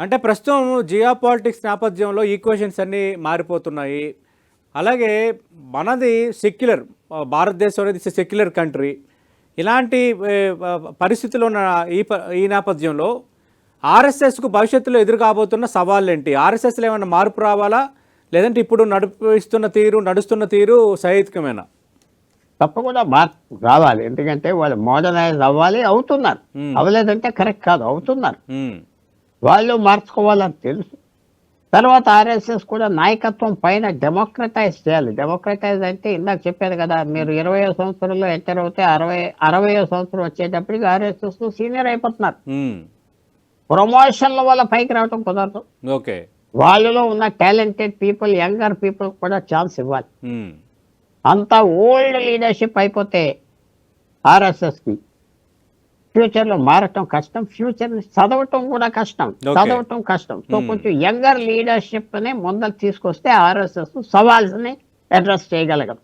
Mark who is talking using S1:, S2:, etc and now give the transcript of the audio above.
S1: అంటే ప్రస్తుతం geo politics నేపథ్యంలో ఈక్వేషన్స్ అన్నీ మారిపోతున్నాయి. అలాగే మనది సెక్యులర్, భారతదేశం అనేది సెక్యులర్ కంట్రీ. ఇలాంటి పరిస్థితుల్లో ఉన్న ఈ నేపథ్యంలో ఆర్ఎస్ఎస్కు భవిష్యత్తులో ఎదురు కాబోతున్న సవాళ్ళేంటి? ఆర్ఎస్ఎస్లో ఏమైనా మార్పు రావాలా, లేదంటే ఇప్పుడు నడుస్తున్న తీరు సహేతుకమేనా?
S2: తప్పకుండా మార్పు రావాలి. ఎందుకంటే వాళ్ళు మోడర్నైజ్ అవ్వాలి, అవుతున్నారు. అవ్వలేదంటే కరెక్ట్ కాదు, అవుతున్నారు. వాళ్ళు మార్చుకోవాలని తెలుసు. తర్వాత ఆర్ఎస్ఎస్ కూడా నాయకత్వం పైన డెమోక్రటైజ్ చేయాలి. డెమోక్రటైజ్ అంటే ఇందాక చెప్పారు కదా, మీరు 20వ సంవత్సరంలో ఎంటర్ అవుతే 60వ సంవత్సరం వచ్చేటప్పటికి ఆర్ఎస్ఎస్ సీనియర్ అయిపోతున్నారు. ప్రమోషన్ల వల్ల పైకి రావటం కుదరదు.
S1: ఓకే,
S2: వాళ్ళలో ఉన్న టాలెంటెడ్ పీపుల్, యంగర్ పీపుల్ కూడా ఛాన్స్ ఇవ్వాలి. అంతా ఓల్డ్ లీడర్షిప్ అయిపోతే ఆర్ఎస్ఎస్కి ఫ్యూచర్లో మారటం కష్టం, ఫ్యూచర్ చదవటం కూడా కష్టం. సో కొంచెం యంగర్ లీడర్షిప్ ని ముందర తీసుకొస్తే ఆర్ఎస్ఎస్ సవాల్స్ ని అడ్రస్ చేయగలగదు.